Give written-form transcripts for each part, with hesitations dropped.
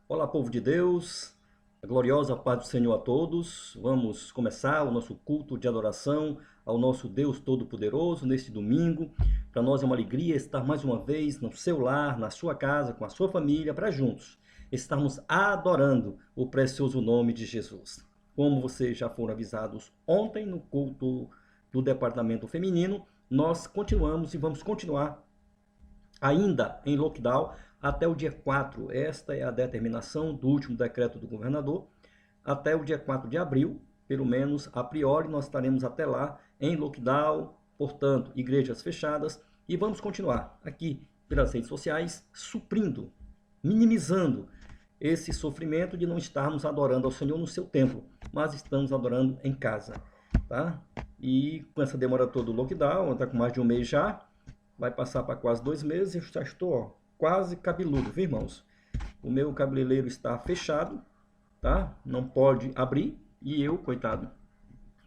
Olá, povo de Deus, a gloriosa paz do Senhor a todos. Vamos começar o nosso culto de adoração ao nosso Deus Todo-Poderoso neste domingo. Para nós é uma alegria estar mais uma vez no seu lar, na sua casa, com a sua família, para juntos estarmos adorando o precioso nome de Jesus. Como vocês já foram avisados ontem no culto do Departamento Feminino, nós continuamos e vamos continuar ainda em lockdown até o dia 4, esta é a determinação do último decreto do governador, até o dia 4 de abril, pelo menos a priori, nós estaremos até lá em lockdown, portanto, igrejas fechadas, e vamos continuar aqui pelas redes sociais, suprindo, minimizando esse sofrimento de não estarmos adorando ao Senhor no seu templo, mas estamos adorando em casa, tá? E com essa demora toda do lockdown, está com mais de um mês já, vai passar para quase 2 meses, eu já estou, ó, quase cabeludo, viu, irmãos? O meu cabeleireiro está fechado, tá? Não pode abrir. E eu, coitado,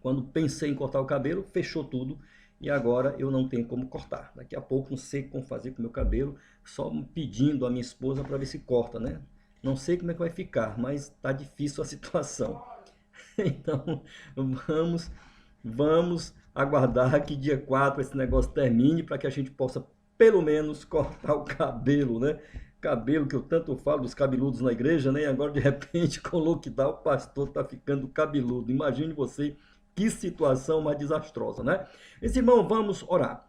quando pensei em cortar o cabelo, fechou tudo. E agora eu não tenho como cortar. Daqui a pouco não sei como fazer com o meu cabelo, só pedindo a minha esposa para ver se corta, né? Não sei como é que vai ficar, mas tá difícil a situação. Então, vamos aguardar que dia 4 esse negócio termine para que a gente possa pelo menos cortar o cabelo, né? Cabelo que eu tanto falo dos cabeludos na igreja, né? E agora de repente com o lockdown o pastor tá ficando cabeludo. Imagine você que situação mais desastrosa, né? Esse irmão, vamos orar.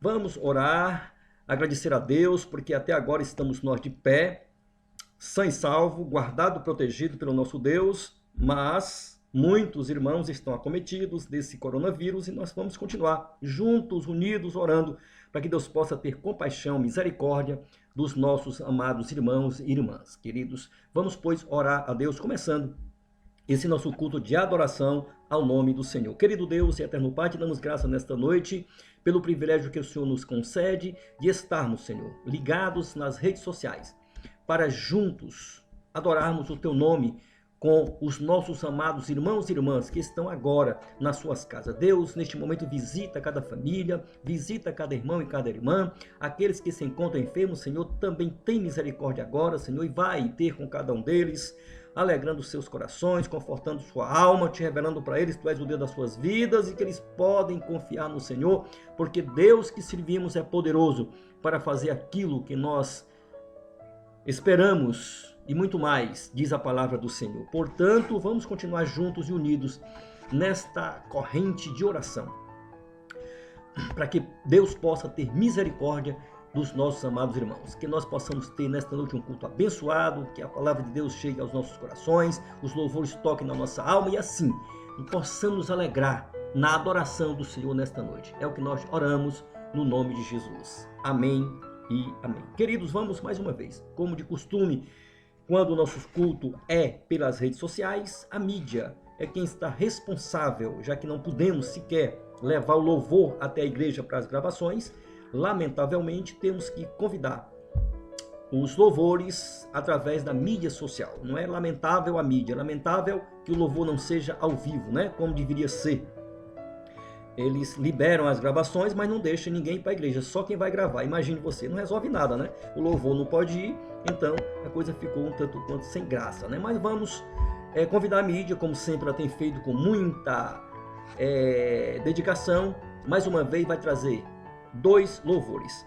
Vamos orar, agradecer a Deus, porque até agora estamos nós de pé, sã e salvo, guardado, protegido pelo nosso Deus, mas muitos irmãos estão acometidos desse coronavírus e nós vamos continuar juntos, unidos, orando, para que Deus possa ter compaixão, misericórdia dos nossos amados irmãos e irmãs. Queridos, vamos, pois, orar a Deus, começando esse nosso culto de adoração ao nome do Senhor. Querido Deus e eterno Pai, te damos graça nesta noite pelo privilégio que o Senhor nos concede de estarmos, Senhor, ligados nas redes sociais, para juntos adorarmos o teu nome com os nossos amados irmãos e irmãs que estão agora nas suas casas. Deus, neste momento, visita cada família, visita cada irmão e cada irmã, aqueles que se encontram enfermos, Senhor, também tem misericórdia agora, Senhor, e vai ter com cada um deles, alegrando seus corações, confortando sua alma, te revelando para eles, tu és o Deus das suas vidas e que eles podem confiar no Senhor, porque Deus que servimos é poderoso para fazer aquilo que nós esperamos e muito mais, diz a palavra do Senhor. Portanto, vamos continuar juntos e unidos nesta corrente de oração, para que Deus possa ter misericórdia dos nossos amados irmãos, que nós possamos ter nesta noite um culto abençoado, que a palavra de Deus chegue aos nossos corações, os louvores toquem na nossa alma e assim possamos nos alegrar na adoração do Senhor nesta noite. É o que nós oramos no nome de Jesus. Amém e amém. Queridos, vamos mais uma vez, como de costume, quando o nosso culto é pelas redes sociais, a mídia é quem está responsável, já que não podemos sequer levar o louvor até a igreja para as gravações. Lamentavelmente, temos que convidar os louvores através da mídia social. Não é lamentável a mídia, é lamentável que o louvor não seja ao vivo, né? Como deveria ser. eles liberam as gravações, mas não deixam ninguém ir para a igreja, só quem vai gravar. Imagine você, não resolve nada, né? O louvor não pode ir, então a coisa ficou um tanto quanto sem graça, né? Mas vamos convidar a mídia, como sempre ela tem feito com muita dedicação. Mais uma vez vai trazer 2 louvores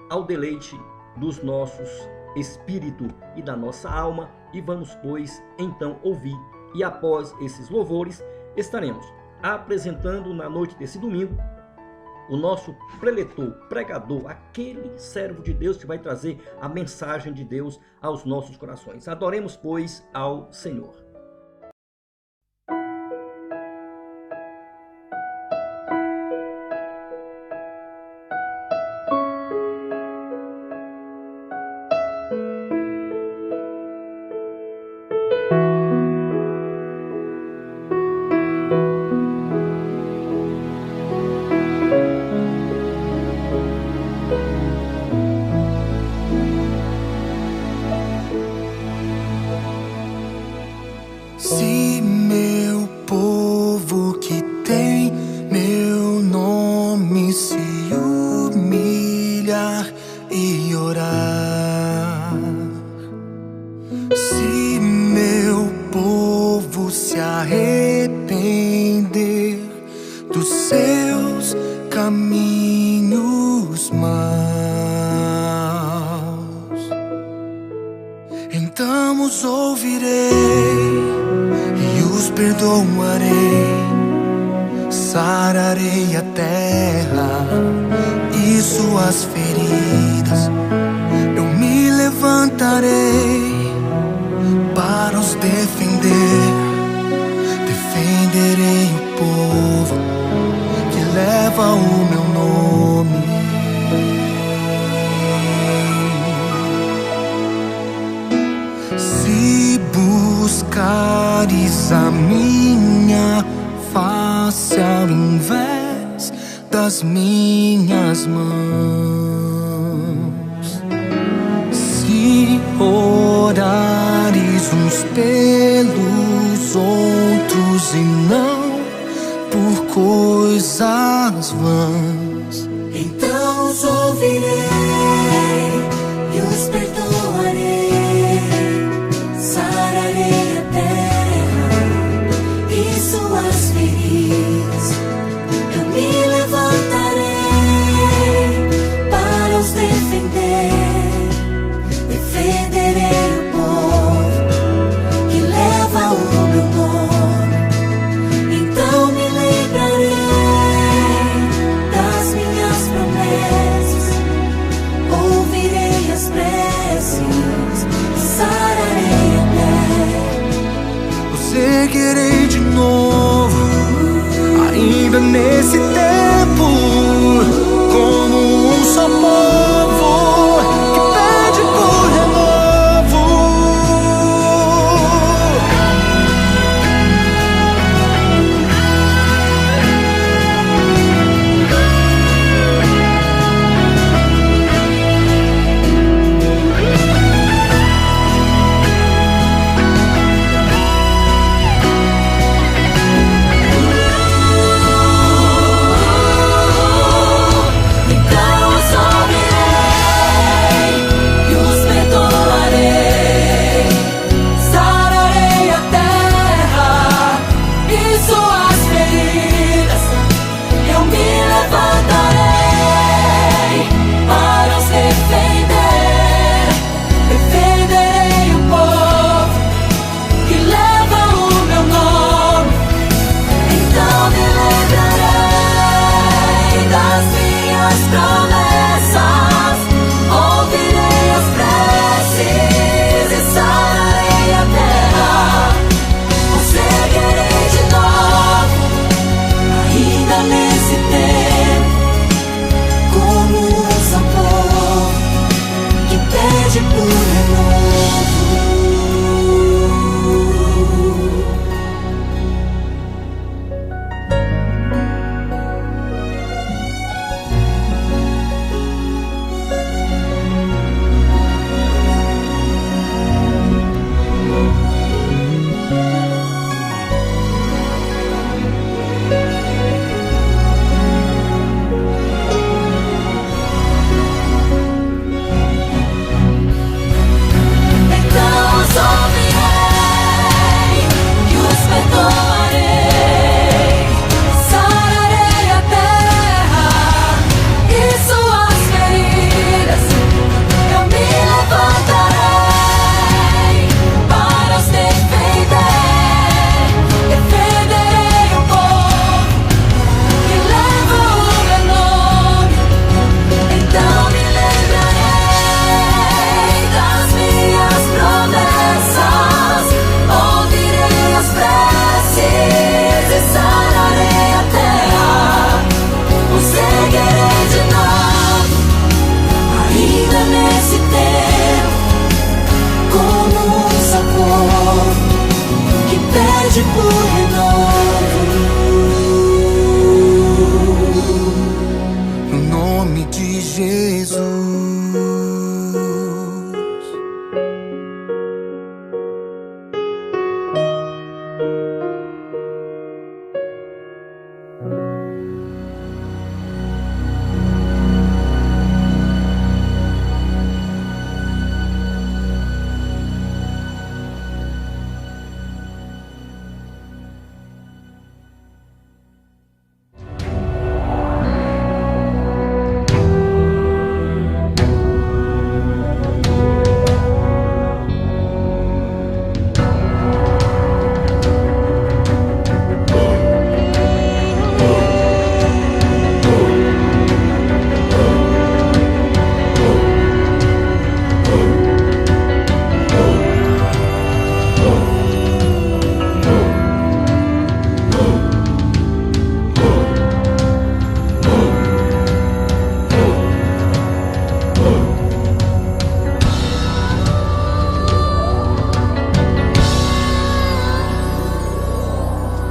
ao deleite dos nossos espírito e da nossa alma, e vamos, pois, então ouvir. E após esses louvores, estaremos apresentando na noite desse domingo o nosso preletor, pregador, aquele servo de Deus que vai trazer a mensagem de Deus aos nossos corações. Adoremos, pois, ao Senhor. Se meu povo que tem meu nome se humilhar e orar, se meu povo se arrepender dos seus caminhos maus, então os ouvirei e os perdoarei, sararei a terra e suas feridas. Eu me levantarei para os defender, defenderei o povo que leva o meu nome. Se buscares a minha face ao invés das minhas mãos, se orares uns pelos outros e não por coisas vãs, então os ouvirei e os perdoarei, sararei a terra e suas feridas. Eu me levantarei para os defender, defenderei o povo que leva o meu nome. Então me lembrarei da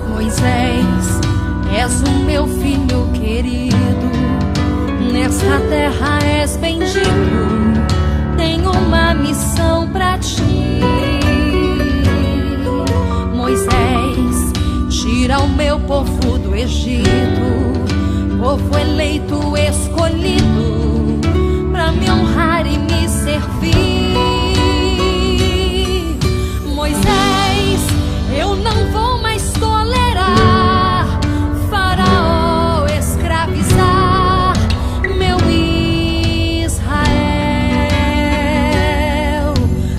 Moisés, és o meu filho querido, nesta terra és bendito, tenho uma missão pra ti. Moisés, tira o meu povo do Egito, povo eleito, escolhido, pra me honrar e me servir. Moisés, eu não vou mais tolerar Faraó escravizar meu Israel,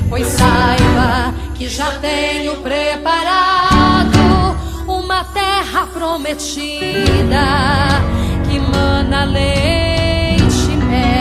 pois saiba que já tenho preparado uma terra prometida que mana leite e mel.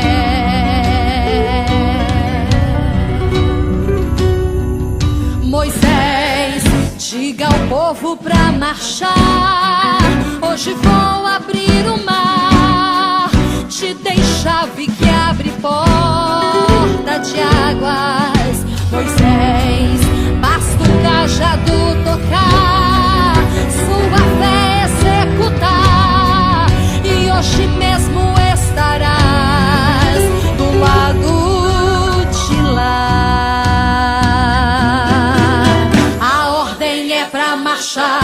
Moisés, diga ao povo pra marchar, hoje vou abrir o mar, te dei chave que abre porta de águas. Moisés, basta o cajado tocar, sua fé executar, e hoje mesmo estarás do lado de lá. A ordem é pra marchar,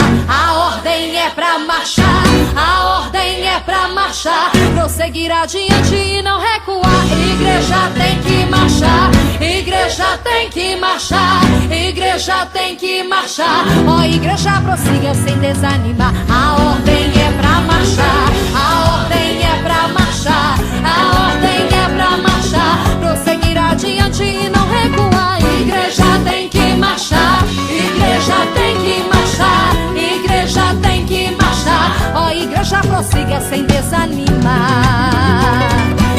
a ordem é pra marchar, prosseguir adiante e não recuar. Igreja tem que marchar, igreja tem que marchar, igreja tem que marchar. Ó, igreja, prossiga sem desanimar. A ordem é pra marchar, a ordem é pra marchar, a ordem é pra marchar, prosseguir adiante e não recuar. Igreja tem que marchar, igreja tem que marchar, igreja tem que marchar. Ó, igreja, prossiga sem desanimar.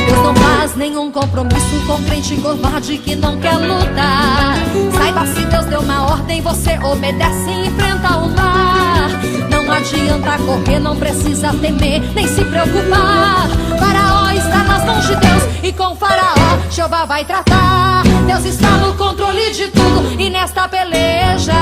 Deus não faz nenhum compromisso com crente covarde que não quer lutar. Saiba, se Deus deu uma ordem, você obedece e enfrenta o mar. Não adianta correr, não precisa temer, nem se preocupar. Faraó está nas mãos de Deus e com Faraó Jeová vai tratar. Deus está no controle de tudo e nesta peleja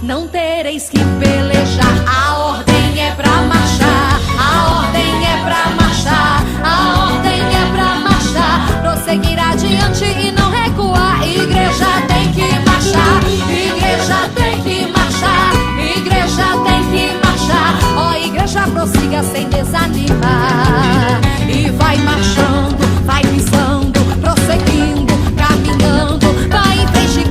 não tereis que pelejar. A ordem é pra marchar, a ordem é pra marchar, a ordem é pra marchar, prosseguir adiante e não recuar. Igreja tem que marchar, igreja tem que marchar, igreja tem que marchar. Ó, igreja, prossiga sem desanimar. E vai marchando, vai pisando, prosseguindo, caminhando, vai em frente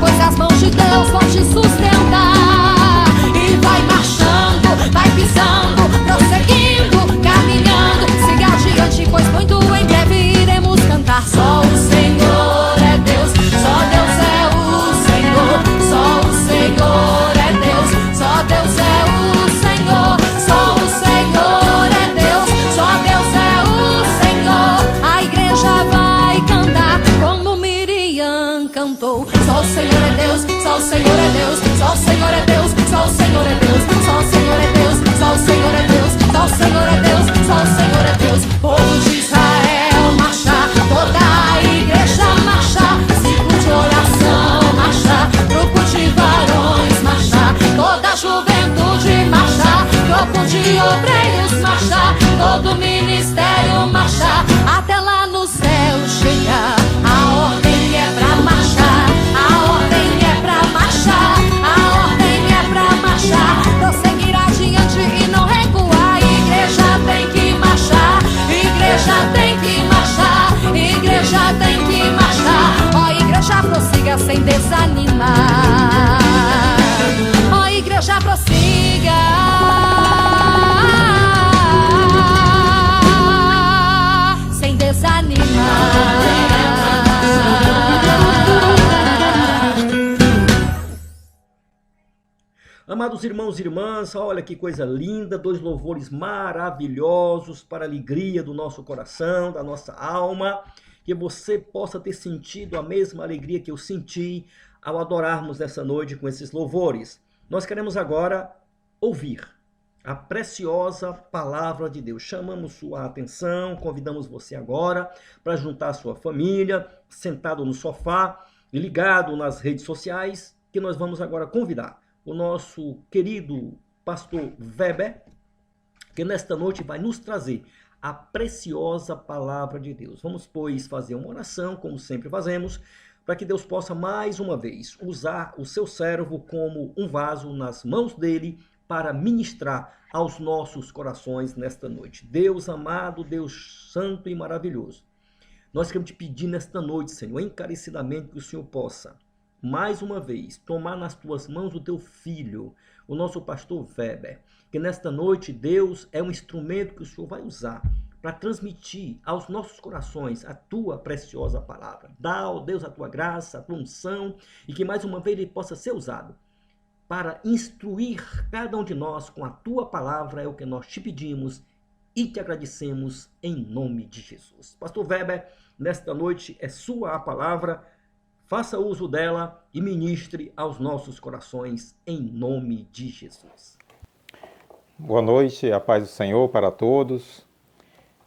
Amados irmãos e irmãs, olha que coisa linda, 2 louvores maravilhosos para a alegria do nosso coração, da nossa alma, que você possa ter sentido a mesma alegria que eu senti ao adorarmos nessa noite com esses louvores. Nós queremos agora ouvir a preciosa palavra de Deus. Chamamos sua atenção, convidamos você agora para juntar a sua família, sentado no sofá e ligado nas redes sociais, que nós vamos agora convidar o nosso querido pastor Weber, que nesta noite vai nos trazer a preciosa palavra de Deus. Vamos, pois, fazer uma oração, como sempre fazemos, para que Deus possa mais uma vez usar o seu servo como um vaso nas mãos dele para ministrar aos nossos corações nesta noite. Deus amado, Deus santo e maravilhoso, nós queremos te pedir nesta noite, Senhor, encarecidamente que o Senhor possa mais uma vez, tomar nas tuas mãos o teu filho, o nosso pastor Weber, que nesta noite Deus é um instrumento que o Senhor vai usar para transmitir aos nossos corações a tua preciosa palavra. Dá, ó Deus, a tua graça, a tua unção, e que mais uma vez ele possa ser usado para instruir cada um de nós com a tua palavra, é o que nós te pedimos e te agradecemos em nome de Jesus. Pastor Weber, nesta noite é sua a palavra. Faça uso dela e ministre aos nossos corações, em nome de Jesus. Boa noite, a paz do Senhor para todos.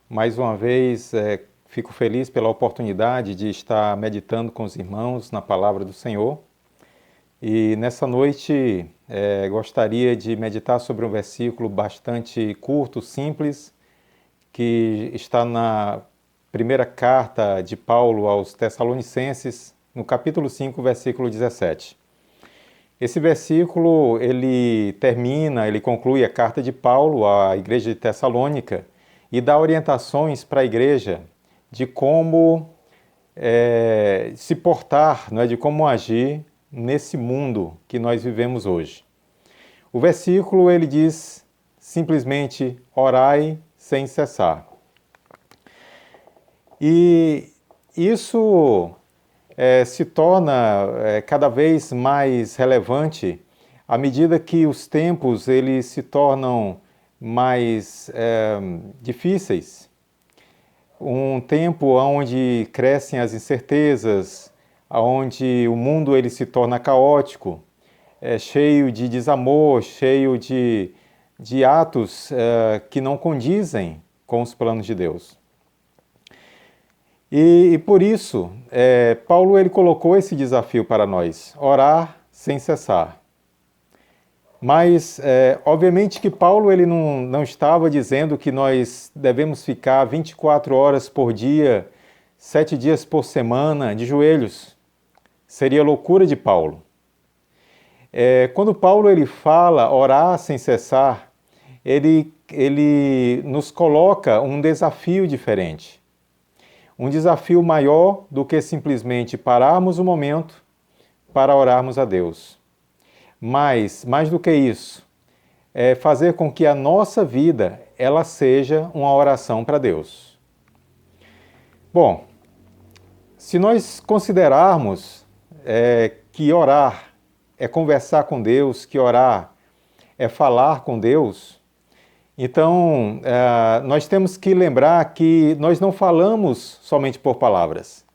Mais uma vez, fico feliz pela oportunidade de estar meditando com os irmãos na palavra do Senhor. E nessa noite, gostaria de meditar sobre um versículo bastante curto, simples, que está na primeira carta de Paulo aos Tessalonicenses, no capítulo 5, versículo 17. Esse versículo, ele conclui a carta de Paulo à igreja de Tessalônica e dá orientações para a igreja de como se portar, de como agir nesse mundo que nós vivemos hoje. O versículo, ele diz simplesmente, orai sem cessar. E isso se torna cada vez mais relevante à medida que os tempos eles se tornam mais difíceis. Um tempo onde crescem as incertezas, onde o mundo ele se torna caótico, cheio de desamor, cheio de atos que não condizem com os planos de Deus. E por isso, Paulo ele colocou esse desafio para nós, orar sem cessar. Mas, obviamente que Paulo ele não estava dizendo que nós devemos ficar 24 horas por dia, 7 dias por semana, de joelhos. Seria loucura de Paulo. Quando Paulo ele fala orar sem cessar, ele nos coloca um desafio diferente. Um desafio maior do que simplesmente pararmos um momento para orarmos a Deus. Mas, mais do que isso, é fazer com que a nossa vida ela seja uma oração para Deus. Bom, se nós considerarmos que orar é conversar com Deus, que orar é falar com Deus, então, nós temos que lembrar que nós não falamos somente por palavras,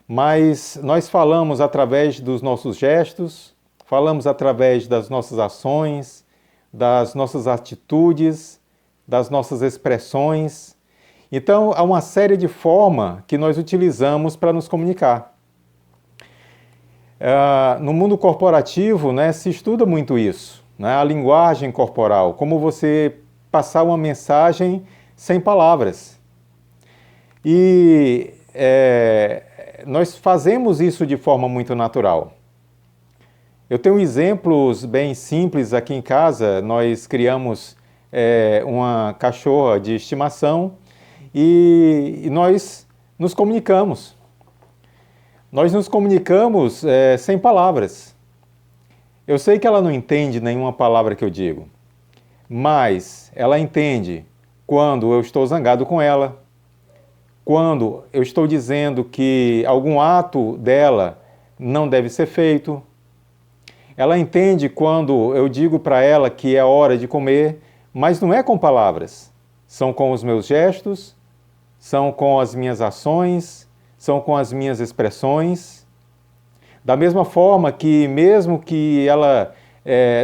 mas nós falamos através dos nossos gestos, falamos através das nossas ações, das nossas atitudes, das nossas expressões. Então, há uma série de formas que nós utilizamos para nos comunicar. No mundo corporativo, se estuda muito isso. A linguagem corporal, como você passar uma mensagem sem palavras. E nós fazemos isso de forma muito natural. Eu tenho exemplos bem simples aqui em casa. Nós criamos uma cachorra de estimação e nós nos comunicamos. Nós nos comunicamos sem palavras. Eu sei que ela não entende nenhuma palavra que eu digo, mas ela entende quando eu estou zangado com ela, quando eu estou dizendo que algum ato dela não deve ser feito. Ela entende quando eu digo para ela que é hora de comer, mas não é com palavras. São com os meus gestos, são com as minhas ações, são com as minhas expressões. Da mesma forma que, mesmo que ela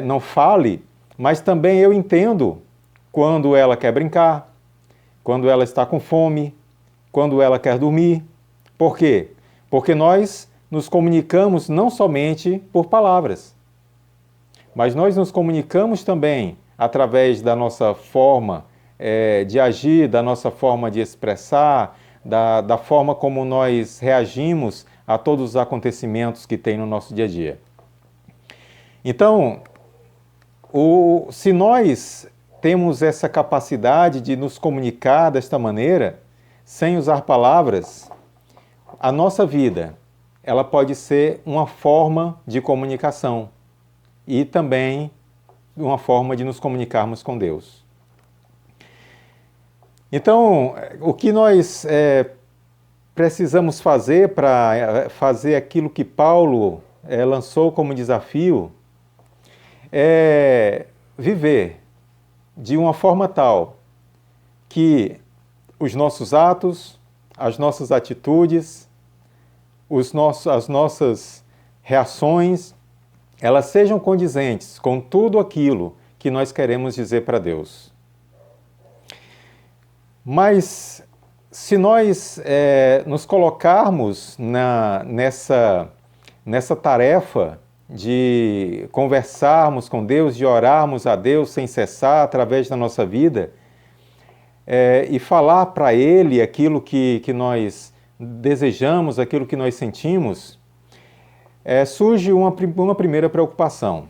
não fale, mas também eu entendo quando ela quer brincar, quando ela está com fome, quando ela quer dormir. Por quê? Porque nós nos comunicamos não somente por palavras, mas nós nos comunicamos também através da nossa forma de agir, da nossa forma de expressar, da forma como nós reagimos a todos os acontecimentos que tem no nosso dia a dia. Então, se nós temos essa capacidade de nos comunicar desta maneira, sem usar palavras, a nossa vida, ela pode ser uma forma de comunicação e também uma forma de nos comunicarmos com Deus. Então, o que nós precisamos fazer para fazer aquilo que Paulo lançou como desafio é viver de uma forma tal que os nossos atos, as nossas atitudes, as nossas reações, elas sejam condizentes com tudo aquilo que nós queremos dizer para Deus. Mas se nós nos colocarmos nessa tarefa de conversarmos com Deus, de orarmos a Deus sem cessar através da nossa vida, e falar para Ele aquilo que nós desejamos, aquilo que nós sentimos, surge uma primeira preocupação.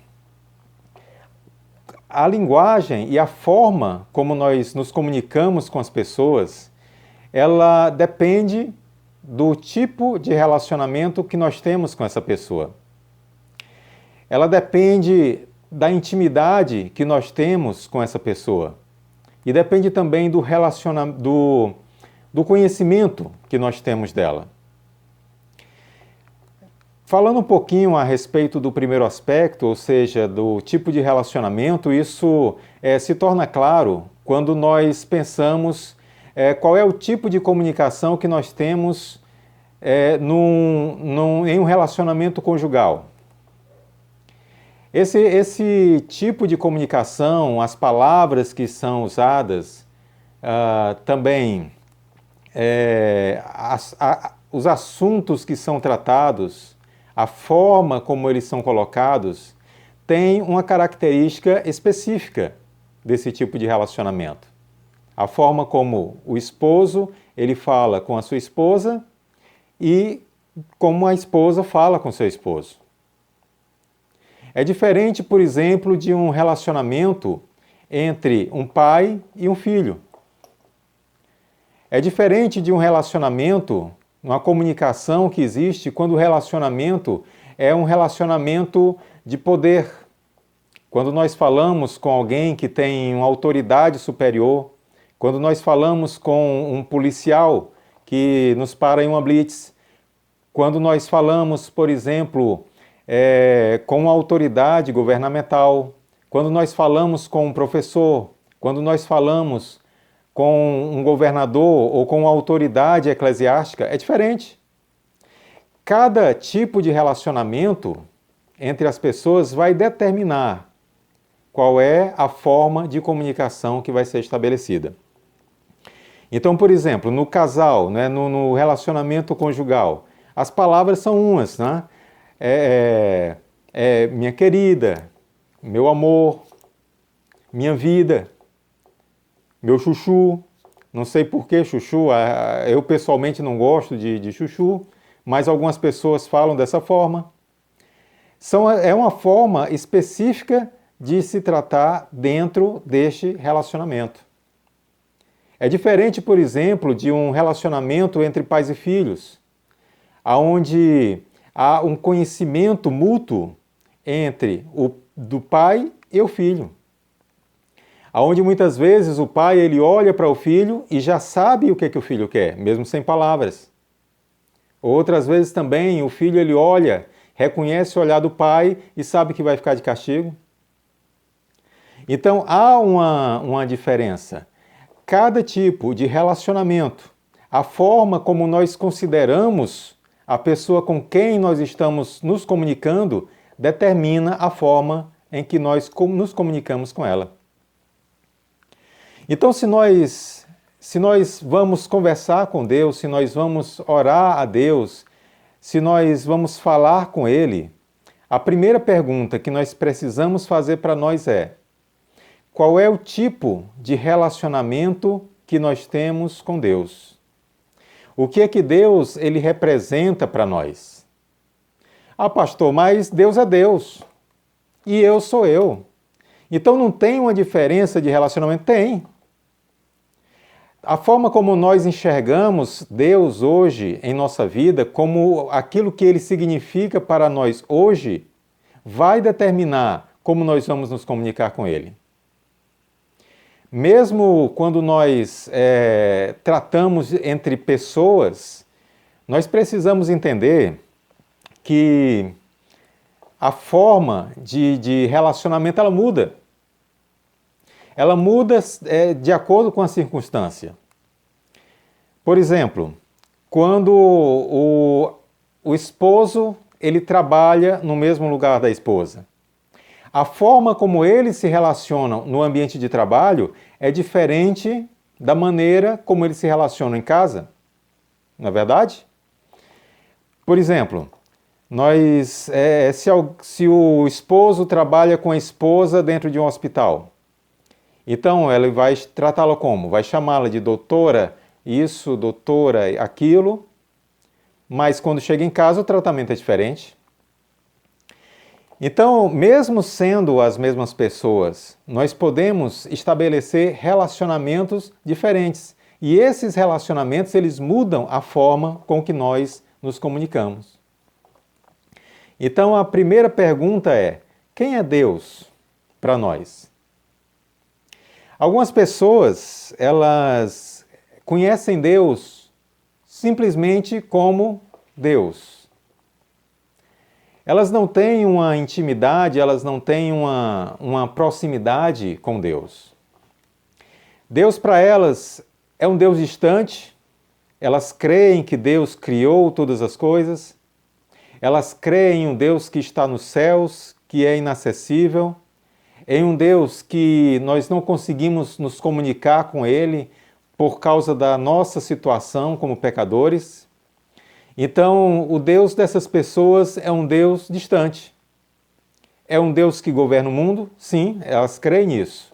A linguagem e a forma como nós nos comunicamos com as pessoas, ela depende do tipo de relacionamento que nós temos com essa pessoa. Ela depende da intimidade que nós temos com essa pessoa. E depende também do conhecimento que nós temos dela. Falando um pouquinho a respeito do primeiro aspecto, ou seja, do tipo de relacionamento, isso se torna claro quando nós pensamos qual é o tipo de comunicação que nós temos em um relacionamento conjugal. Esse tipo de comunicação, as palavras que são usadas, também os assuntos que são tratados, a forma como eles são colocados, tem uma característica específica desse tipo de relacionamento. A forma como o esposo ele fala com a sua esposa e como a esposa fala com seu esposo. É diferente, por exemplo, de um relacionamento entre um pai e um filho. É diferente de um relacionamento, uma comunicação que existe quando o relacionamento é um relacionamento de poder. Quando nós falamos com alguém que tem uma autoridade superior, quando nós falamos com um policial que nos para em uma blitz, quando nós falamos, por exemplo, com uma autoridade governamental, quando nós falamos com um professor, quando nós falamos com um governador ou com uma autoridade eclesiástica, é diferente. Cada tipo de relacionamento entre as pessoas vai determinar qual é a forma de comunicação que vai ser estabelecida. Então, por exemplo, no casal, né, no relacionamento conjugal, as palavras são umas, né? Minha querida, meu amor, minha vida, meu chuchu. Não sei por que chuchu, eu pessoalmente não gosto de chuchu, mas algumas pessoas falam dessa forma. É uma forma específica de se tratar dentro deste relacionamento. É diferente, por exemplo, de um relacionamento entre pais e filhos, onde há um conhecimento mútuo entre do pai e o filho. Onde muitas vezes o pai ele olha para o filho e já sabe o que o filho quer, mesmo sem palavras. Outras vezes também o filho ele olha reconhece o olhar do Pai e sabe que vai ficar de castigo? Então há uma diferença. Cada tipo de relacionamento, a forma como nós consideramos a pessoa com quem nós estamos nos comunicando, determina a forma em que nós nos comunicamos com ela. Então, se nós vamos conversar com Deus, se nós vamos orar a Deus, se nós vamos falar com Ele, a primeira pergunta que nós precisamos fazer para nós é: qual é o tipo de relacionamento que nós temos com Deus? O que é que Deus ele representa para nós? Ah, pastor, mas Deus é Deus e eu sou eu. Então não tem uma diferença de relacionamento? Tem. A forma como nós enxergamos Deus hoje em nossa vida, como aquilo que Ele significa para nós hoje, vai determinar como nós vamos nos comunicar com Ele. Mesmo quando nós tratamos entre pessoas, nós precisamos entender que a forma de relacionamento ela muda. Ela muda de acordo com a circunstância. Por exemplo, quando o esposo ele trabalha no mesmo lugar da esposa, a forma como eles se relacionam no ambiente de trabalho é diferente da maneira como eles se relacionam em casa. Não é verdade? Por exemplo, se o esposo trabalha com a esposa dentro de um hospital, então ele vai tratá-la como? Vai chamá-la de doutora isso, doutora aquilo, mas quando chega em casa o tratamento é diferente. Então, mesmo sendo as mesmas pessoas, nós podemos estabelecer relacionamentos diferentes. E esses relacionamentos, eles mudam a forma com que nós nos comunicamos. Então, a primeira pergunta é: quem é Deus para nós? Algumas pessoas, elas conhecem Deus simplesmente como Deus. Elas não têm uma intimidade, elas não têm uma proximidade com Deus. Deus para elas é um Deus distante, elas creem que Deus criou todas as coisas, elas creem em um Deus que está nos céus, que é inacessível, em um Deus que nós não conseguimos nos comunicar com Ele por causa da nossa situação como pecadores. Então, o Deus dessas pessoas é um Deus distante. É um Deus que governa o mundo? Sim, elas creem nisso.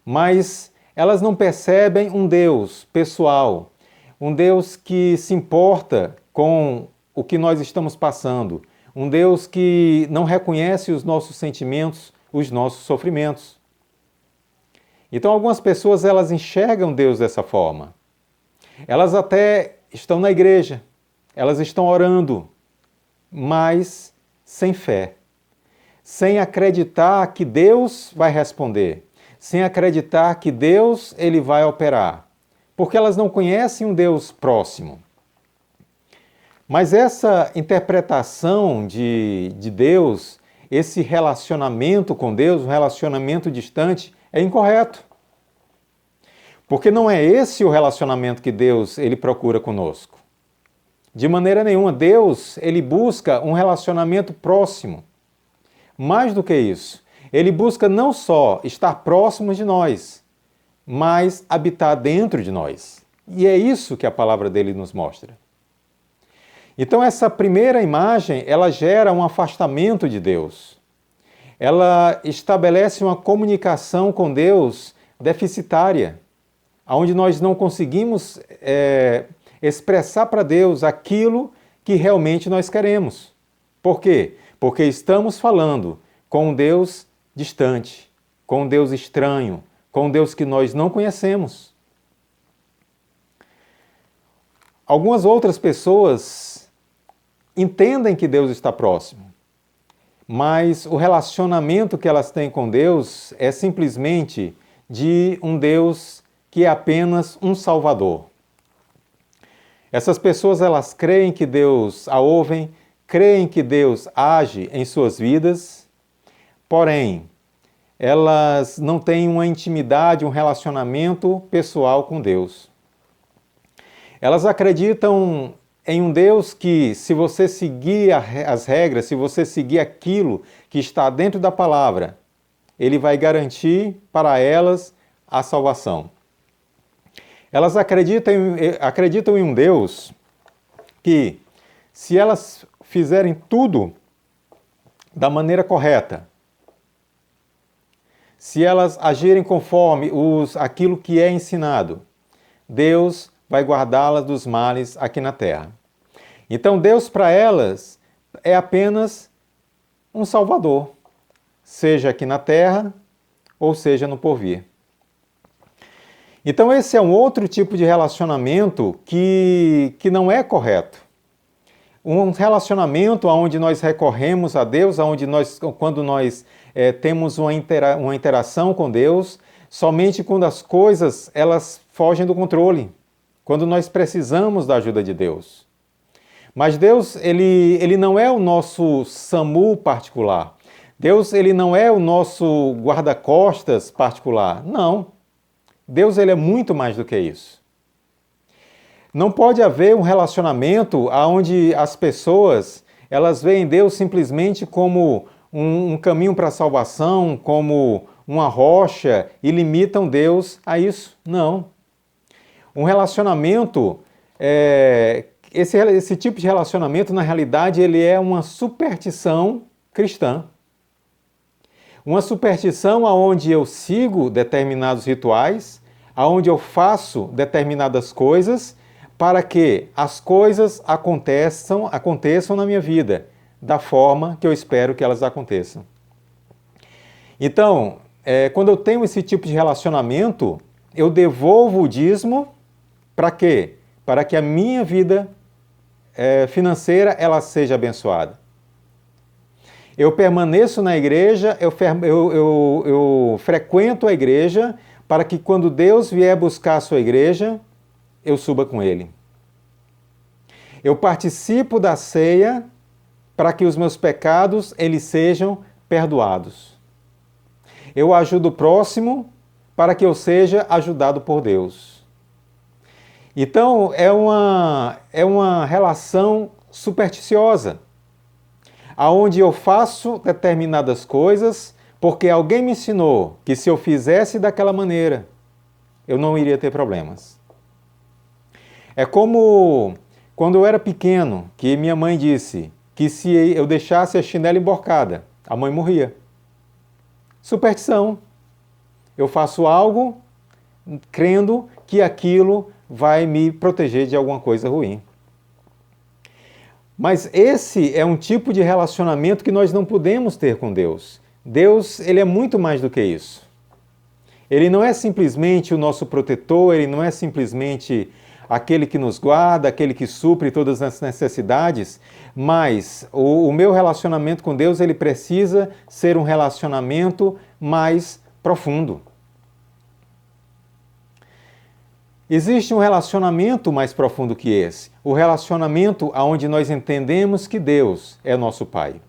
Mas elas não percebem um Deus pessoal, um Deus que se importa com o que nós estamos passando, um Deus que não reconhece os nossos sentimentos, os nossos sofrimentos. Então, algumas pessoas elas enxergam Deus dessa forma. Elas até estão na igreja, elas estão orando, mas sem fé, sem acreditar que Deus vai responder, sem acreditar que Deus ele vai operar, porque elas não conhecem um Deus próximo. Mas essa interpretação de Deus, esse relacionamento com Deus, um relacionamento distante, é incorreto. Porque não é esse o relacionamento que Deus ele procura conosco. De maneira nenhuma, Deus ele busca um relacionamento próximo. Mais do que isso, Ele busca não só estar próximo de nós, mas habitar dentro de nós. E é isso que a palavra dele nos mostra. Então essa primeira imagem, ela gera um afastamento de Deus. Ela estabelece uma comunicação com Deus deficitária, onde nós não conseguimos expressar para Deus aquilo que realmente nós queremos. Por quê? Porque estamos falando com um Deus distante, com um Deus estranho, com um Deus que nós não conhecemos. Algumas outras pessoas entendem que Deus está próximo, mas o relacionamento que elas têm com Deus é simplesmente de um Deus que é apenas um Salvador. Essas pessoas elas creem que Deus a ouvem, creem que Deus age em suas vidas, porém, elas não têm uma intimidade, um relacionamento pessoal com Deus. Elas acreditam em um Deus que, se você seguir as regras, se você seguir aquilo que está dentro da palavra, Ele vai garantir para elas a salvação. Elas acreditam em um Deus que, se elas fizerem tudo da maneira correta, se elas agirem conforme aquilo que é ensinado, Deus vai guardá-las dos males aqui na terra. Então Deus para elas é apenas um Salvador, seja aqui na terra ou seja no porvir. Então esse é um outro tipo de relacionamento que não é correto. Um relacionamento onde nós recorremos a Deus, onde quando nós temos uma interação com Deus, somente quando as coisas elas fogem do controle, quando nós precisamos da ajuda de Deus. Mas Deus, ele não é o nosso SAMU particular. Deus, ele não é o nosso guarda-costas particular. Não. Deus, ele é muito mais do que isso. Não pode haver um relacionamento onde as pessoas, elas veem Deus simplesmente como um caminho para a salvação, como uma rocha, e limitam Deus a isso. Não. Um relacionamento, esse tipo de relacionamento, na realidade, ele é uma superstição cristã. Uma superstição onde eu sigo determinados rituais, onde eu faço determinadas coisas, para que as coisas aconteçam na minha vida, da forma que eu espero que elas aconteçam. Então, quando eu tenho esse tipo de relacionamento, eu devolvo o dízimo para quê? Para que a minha vida financeira ela seja abençoada. Eu permaneço na igreja, eu frequento a igreja, para que quando Deus vier buscar a sua igreja, eu suba com Ele. Eu participo da ceia para que os meus pecados eles sejam perdoados. Eu ajudo o próximo para que eu seja ajudado por Deus. Então, é uma relação supersticiosa, aonde eu faço determinadas coisas porque alguém me ensinou que se eu fizesse daquela maneira, eu não iria ter problemas. É como quando eu era pequeno, que minha mãe disse que se eu deixasse a chinela emborcada, a mãe morria. Superstição. Eu faço algo crendo que aquilo vai me proteger de alguma coisa ruim. Mas esse é um tipo de relacionamento que nós não podemos ter com Deus. Deus, ele é muito mais do que isso. Ele não é simplesmente o nosso protetor, ele não é simplesmente aquele que nos guarda, aquele que supre todas as necessidades, mas o meu relacionamento com Deus, ele precisa ser um relacionamento mais profundo. Existe um relacionamento mais profundo que esse, o relacionamento onde nós entendemos que Deus é nosso Pai.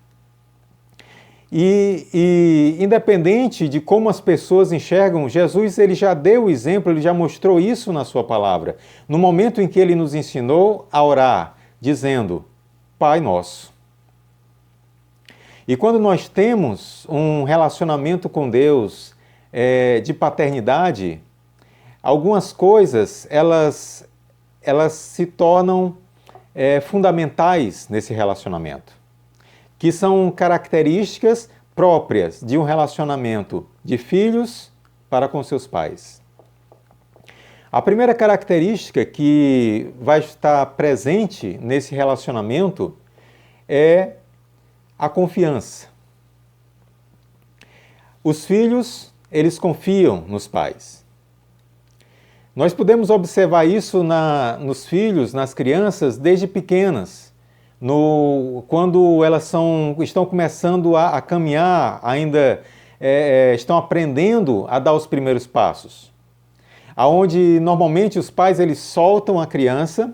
E independente de como as pessoas enxergam, Jesus ele já deu o exemplo, ele já mostrou isso na sua palavra. No momento em que ele nos ensinou a orar, dizendo, Pai Nosso. E quando nós temos um relacionamento com Deus de paternidade, algumas coisas elas se tornam fundamentais nesse relacionamento, que são características próprias de um relacionamento de filhos para com seus pais. A primeira característica que vai estar presente nesse relacionamento é a confiança. Os filhos, eles confiam nos pais. Nós podemos observar isso nos filhos, nas crianças, desde pequenas. Quando elas estão começando a caminhar, ainda estão aprendendo a dar os primeiros passos. Onde normalmente os pais eles soltam a criança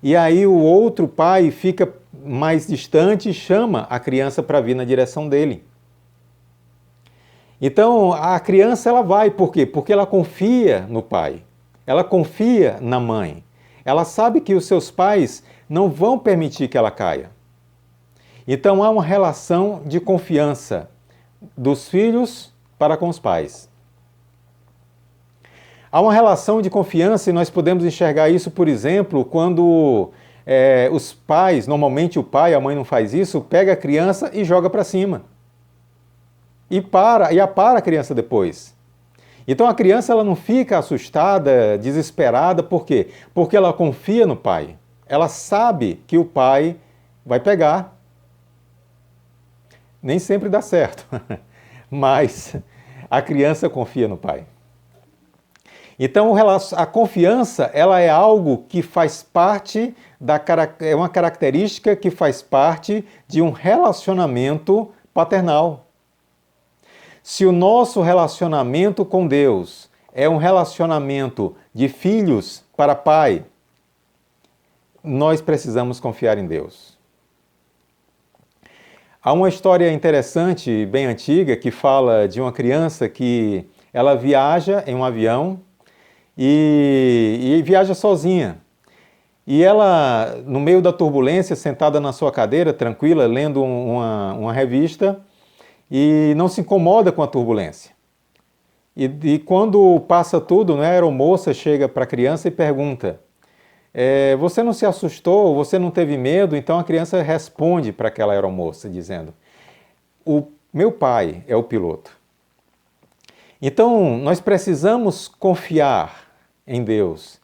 e aí o outro pai fica mais distante chama a criança para vir na direção dele. Então, a criança ela vai, por quê? Porque ela confia no pai, ela confia na mãe, ela sabe que os seus pais não vão permitir que ela caia. Então, há uma relação de confiança dos filhos para com os pais. Há uma relação de confiança e nós podemos enxergar isso, por exemplo, quando os pais, normalmente o pai, a mãe não faz isso, pega a criança e joga para cima. E apara a criança depois. Então a criança ela não fica assustada, desesperada, por quê? Porque ela confia no pai. Ela sabe que o pai vai pegar. Nem sempre dá certo, mas a criança confia no pai. Então a confiança ela é algo que faz parte é uma característica que faz parte de um relacionamento paternal. Se o nosso relacionamento com Deus é um relacionamento de filhos para pai, nós precisamos confiar em Deus. Há uma história interessante, bem antiga, que fala de uma criança que ela viaja em um avião e viaja sozinha. E ela, no meio da turbulência, sentada na sua cadeira, tranquila, lendo uma revista, e não se incomoda com a turbulência. E quando passa tudo, né, a aeromoça chega para a criança e pergunta: você não se assustou? Você não teve medo? Então a criança responde para aquela aeromoça, dizendo: o meu pai é o piloto. Então nós precisamos confiar em Deus.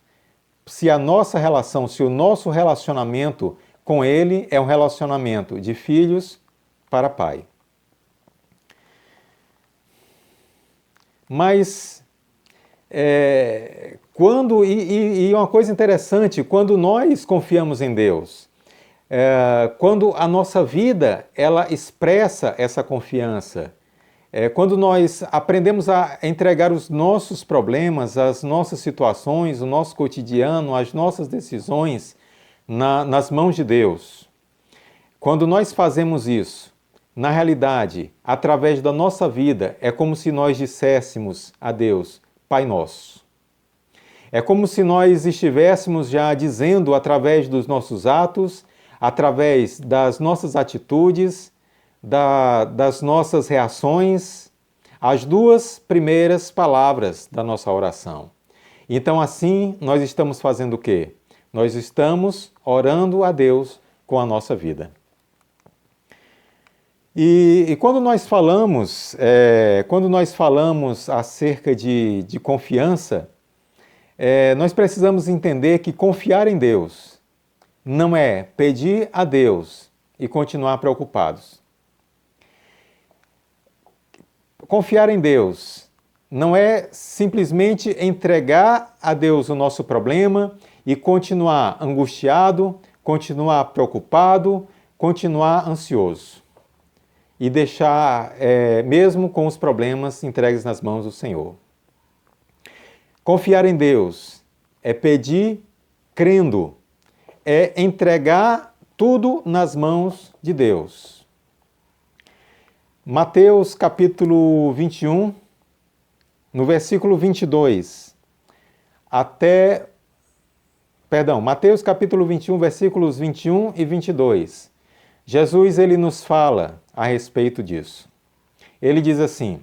Se a nossa relação, se o nosso relacionamento com Ele é um relacionamento de filhos para pai. Mas, uma coisa interessante, quando nós confiamos em Deus, quando a nossa vida ela expressa essa confiança, quando nós aprendemos a entregar os nossos problemas, as nossas situações, o nosso cotidiano, as nossas decisões nas mãos de Deus, quando nós fazemos isso, na realidade, através da nossa vida, é como se nós disséssemos a Deus, Pai Nosso. É como se nós estivéssemos já dizendo através dos nossos atos, através das nossas atitudes, das nossas reações, as duas primeiras palavras da nossa oração. Então assim, nós estamos fazendo o quê? Nós estamos orando a Deus com a nossa vida. E quando nós falamos acerca de confiança, nós precisamos entender que confiar em Deus não é pedir a Deus e continuar preocupados. Confiar em Deus não é simplesmente entregar a Deus o nosso problema e continuar angustiado, continuar preocupado, continuar ansioso. E deixar, mesmo com os problemas, entregues nas mãos do Senhor. Confiar em Deus é pedir crendo, é entregar tudo nas mãos de Deus. Mateus capítulo 21, no versículo 22, Mateus capítulo 21, versículos 21 e 22. Jesus ele nos fala a respeito disso. Ele diz assim: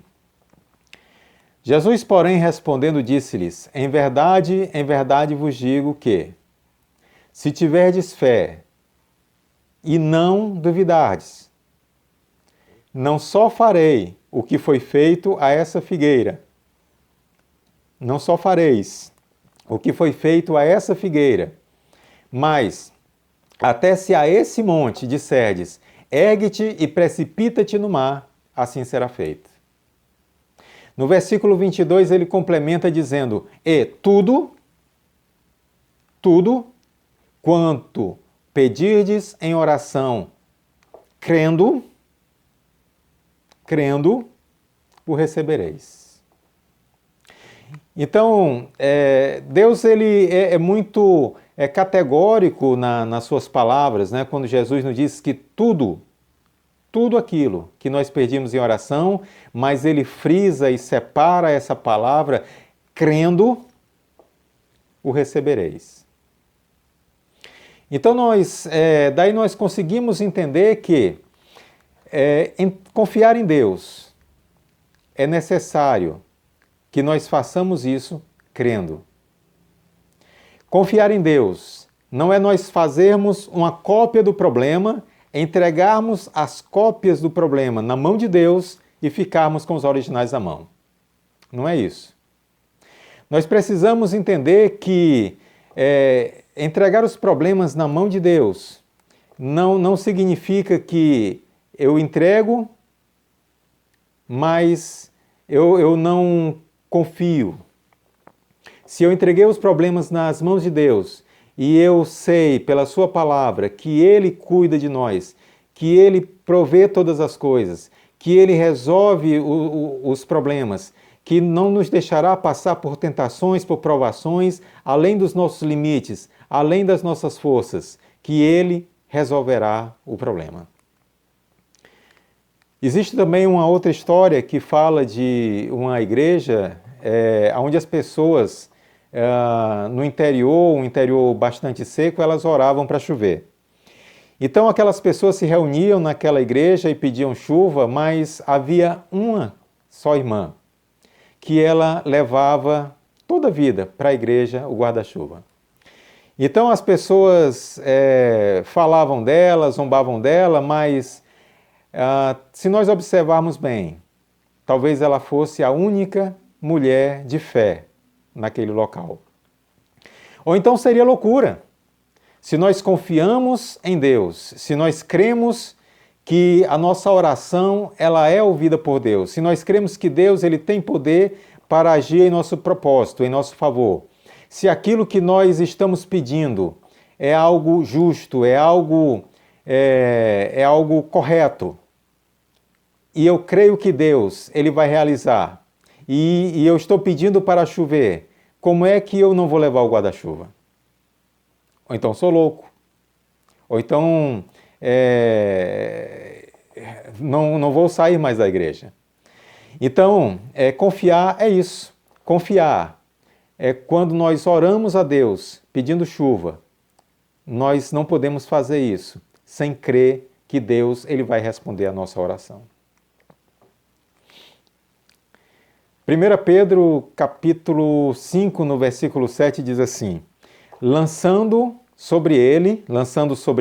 Jesus, porém, respondendo, disse-lhes: em verdade vos digo que, se tiverdes fé e não duvidardes, não só farei o que foi feito a essa figueira, não só fareis o que foi feito a essa figueira, mas até se a esse monte disserdes: ergue-te e precipita-te no mar, assim será feito. No versículo 22 ele complementa dizendo: e tudo quanto pedirdes em oração, crendo, o recebereis. Então, Deus ele é muito categórico nas suas palavras, né? Quando Jesus nos diz que tudo aquilo que nós pedimos em oração, mas ele frisa e separa essa palavra, crendo, o recebereis. Então, daí nós conseguimos entender que confiar em Deus é necessário que nós façamos isso crendo. Confiar em Deus não é nós fazermos uma cópia do problema, entregarmos as cópias do problema na mão de Deus e ficarmos com os originais na mão. Não é isso. Nós precisamos entender que entregar os problemas na mão de Deus não significa que eu entrego, mas eu não confio. Se eu entreguei os problemas nas mãos de Deus e eu sei pela sua palavra que Ele cuida de nós, que Ele provê todas as coisas, que Ele resolve os problemas, que não nos deixará passar por tentações, por provações, além dos nossos limites, além das nossas forças, que Ele resolverá o problema. Existe também uma outra história que fala de uma igreja onde as pessoas, no interior, um interior bastante seco, elas oravam para chover. Então aquelas pessoas se reuniam naquela igreja e pediam chuva, mas havia uma só irmã, que ela levava toda a vida para a igreja o guarda-chuva. Então as pessoas falavam dela, zombavam dela, mas se nós observarmos bem, talvez ela fosse a única mulher de fé naquele local. Ou então seria loucura. Se nós confiamos em Deus, se nós cremos que a nossa oração ela é ouvida por Deus, se nós cremos que Deus ele tem poder para agir em nosso propósito, em nosso favor, se aquilo que nós estamos pedindo é algo justo, é algo correto, e eu creio que Deus ele vai realizar, e eu estou pedindo para chover, como é que eu não vou levar o guarda-chuva? Ou então sou louco, ou então não vou sair mais da igreja. Então, confiar é isso. Confiar é quando nós oramos a Deus pedindo chuva. Nós não podemos fazer isso sem crer que Deus ele vai responder a nossa oração. 1 Pedro capítulo 5, no versículo 7, diz assim: lançando sobre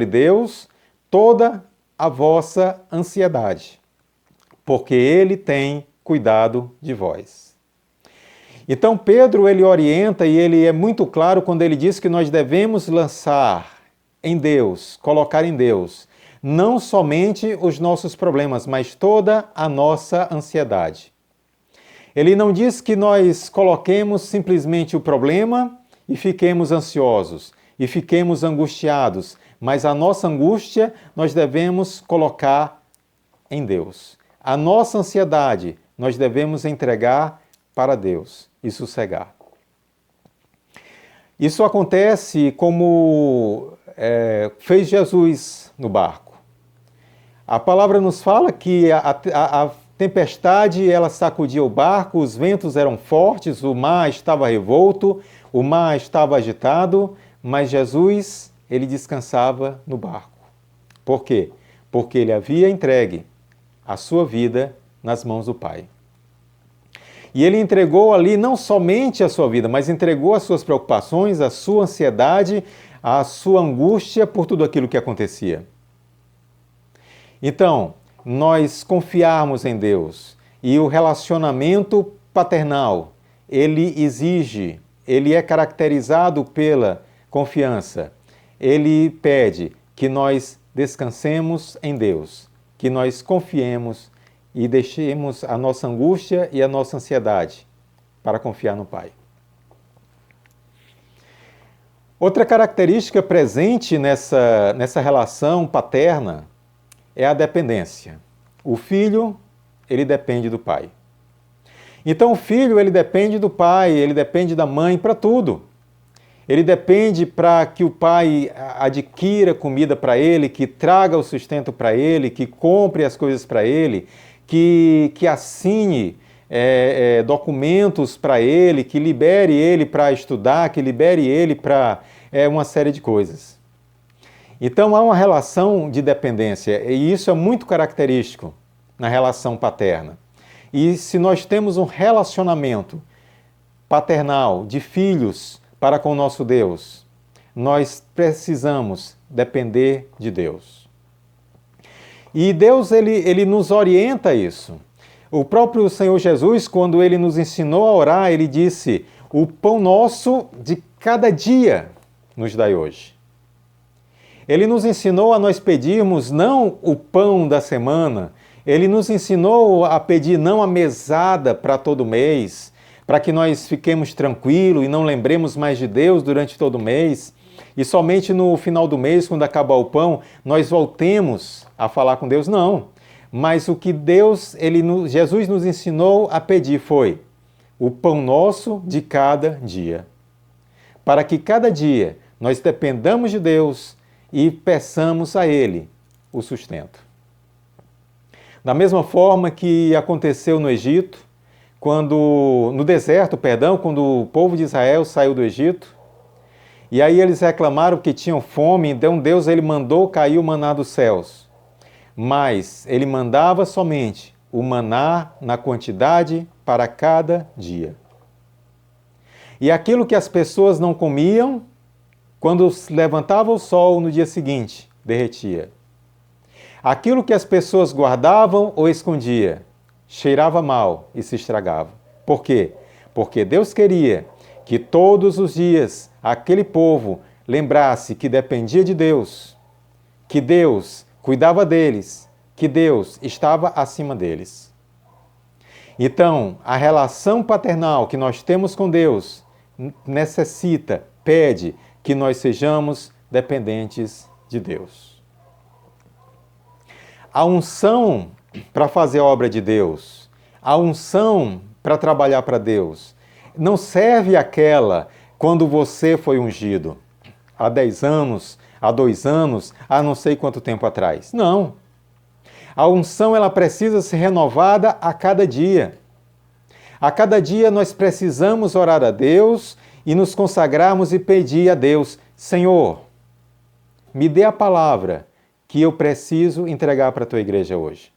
Deus, toda a vossa ansiedade, porque Ele tem cuidado de vós. Então Pedro ele orienta e ele é muito claro quando ele diz que nós devemos lançar em Deus, colocar em Deus, não somente os nossos problemas, mas toda a nossa ansiedade. Ele não diz que nós coloquemos simplesmente o problema e fiquemos ansiosos, e fiquemos angustiados, mas a nossa angústia nós devemos colocar em Deus. A nossa ansiedade nós devemos entregar para Deus e sossegar. Isso acontece como fez Jesus no barco. A palavra nos fala que a tempestade ela sacudia o barco, os ventos eram fortes, o mar estava revolto, o mar estava agitado, mas Jesus, ele descansava no barco. Por quê? Porque ele havia entregue a sua vida nas mãos do Pai. E ele entregou ali não somente a sua vida, mas entregou as suas preocupações, a sua ansiedade, a sua angústia por tudo aquilo que acontecia. Então, nós confiarmos em Deus e o relacionamento paternal, ele é caracterizado pela confiança. Ele pede que nós descansemos em Deus, que nós confiemos e deixemos a nossa angústia e a nossa ansiedade para confiar no Pai. Outra característica presente nessa relação paterna é a dependência. O filho, ele depende do pai. Então o filho, ele depende do pai, ele depende da mãe para tudo. Ele depende para que o pai adquira comida para ele, que traga o sustento para ele, que compre as coisas para ele, que assine documentos para ele, que libere ele para estudar, que libere ele para uma série de coisas. Então há uma relação de dependência, e isso é muito característico na relação paterna. E se nós temos um relacionamento paternal de filhos para com o nosso Deus, nós precisamos depender de Deus. E Deus, ele nos orienta a isso. O próprio Senhor Jesus, quando ele nos ensinou a orar, ele disse: o pão nosso de cada dia nos dai hoje. Ele nos ensinou a nós pedirmos não o pão da semana, ele nos ensinou a pedir não a mesada para todo mês, para que nós fiquemos tranquilos e não lembremos mais de Deus durante todo o mês, e somente no final do mês, quando acabar o pão, nós voltemos a falar com Deus. Não. Mas o que Jesus nos ensinou a pedir foi o pão nosso de cada dia. Para que cada dia nós dependamos de Deus e peçamos a Ele o sustento. Da mesma forma que aconteceu no Egito, no deserto, quando o povo de Israel saiu do Egito, e aí eles reclamaram que tinham fome, então Deus ele mandou cair o maná dos céus. Mas ele mandava somente o maná na quantidade para cada dia. E aquilo que as pessoas não comiam, quando levantava o sol no dia seguinte, derretia. Aquilo que as pessoas guardavam ou escondiam, cheirava mal e se estragava. Por quê? Porque Deus queria que todos os dias aquele povo lembrasse que dependia de Deus, que Deus cuidava deles, que Deus estava acima deles. Então, a relação paternal que nós temos com Deus pede que nós sejamos dependentes de Deus. A unção para fazer a obra de Deus, a unção para trabalhar para Deus, não serve aquela quando você foi ungido, há 10 anos, há 2 anos, há não sei quanto tempo atrás. Não. A unção ela precisa ser renovada a cada dia. A cada dia nós precisamos orar a Deus e nos consagrarmos e pedir a Deus: Senhor, me dê a palavra que eu preciso entregar para a tua igreja hoje.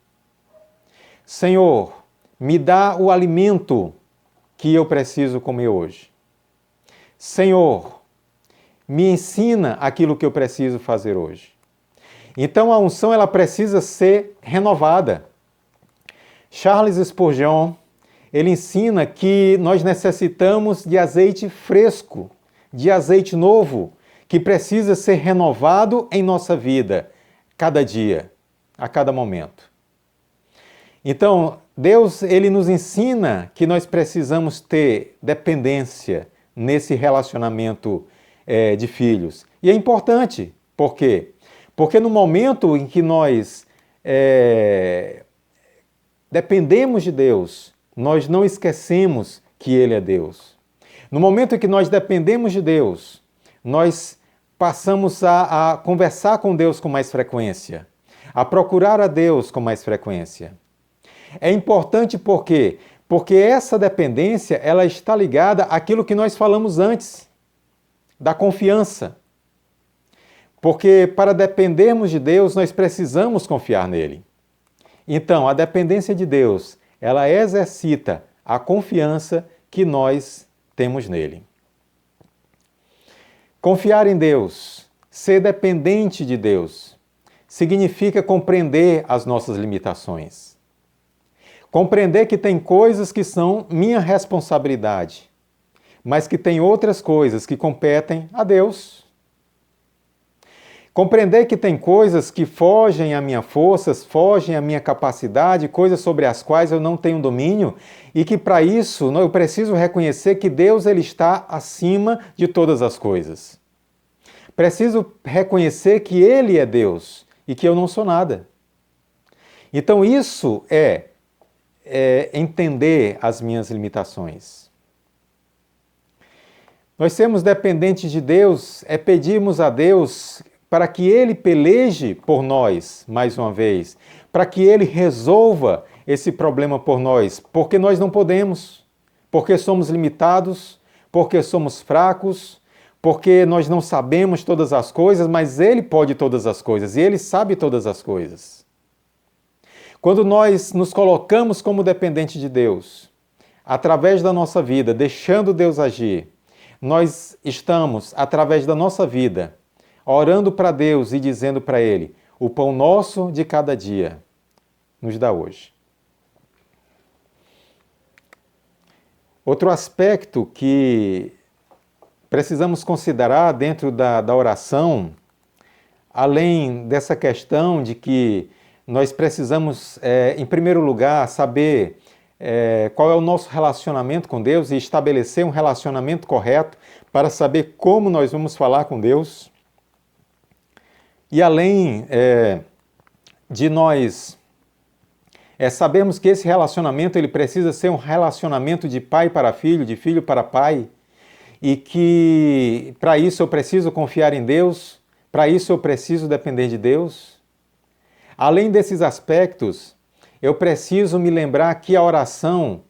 Senhor, me dá o alimento que eu preciso comer hoje. Senhor, me ensina aquilo que eu preciso fazer hoje. Então a unção ela precisa ser renovada. Charles Spurgeon, ele ensina que nós necessitamos de azeite fresco, de azeite novo, que precisa ser renovado em nossa vida, cada dia, a cada momento. Então, Deus ele nos ensina que nós precisamos ter dependência nesse relacionamento de filhos. E é importante, por quê? Porque no momento em que nós dependemos de Deus, nós não esquecemos que Ele é Deus. No momento em que nós dependemos de Deus, nós passamos a conversar com Deus com mais frequência, a procurar a Deus com mais frequência. É importante por quê? Porque essa dependência ela está ligada àquilo que nós falamos antes, da confiança. Porque para dependermos de Deus, nós precisamos confiar nele. Então, a dependência de Deus, ela exercita a confiança que nós temos nele. Confiar em Deus, ser dependente de Deus, significa compreender as nossas limitações. Compreender que tem coisas que são minha responsabilidade, mas que tem outras coisas que competem a Deus. Compreender que tem coisas que fogem à minha força, fogem à minha capacidade, coisas sobre as quais eu não tenho domínio e que para isso eu preciso reconhecer que Deus ele está acima de todas as coisas. Preciso reconhecer que Ele é Deus e que eu não sou nada. Então isso é entender as minhas limitações. Nós sermos dependentes de Deus é pedirmos a Deus para que Ele peleje por nós, mais uma vez, para que Ele resolva esse problema por nós, porque nós não podemos, porque somos limitados, porque somos fracos, porque nós não sabemos todas as coisas, mas Ele pode todas as coisas e Ele sabe todas as coisas. Quando nós nos colocamos como dependente de Deus, através da nossa vida, deixando Deus agir, nós estamos, através da nossa vida, orando para Deus e dizendo para Ele: o pão nosso de cada dia nos dá hoje. Outro aspecto que precisamos considerar dentro da oração, além dessa questão de que nós precisamos, em primeiro lugar, saber qual é o nosso relacionamento com Deus e estabelecer um relacionamento correto para saber como nós vamos falar com Deus. E além de nós sabermos que esse relacionamento ele precisa ser um relacionamento de pai para filho, de filho para pai, e que para isso eu preciso confiar em Deus, para isso eu preciso depender de Deus. Além desses aspectos, eu preciso me lembrar que a oração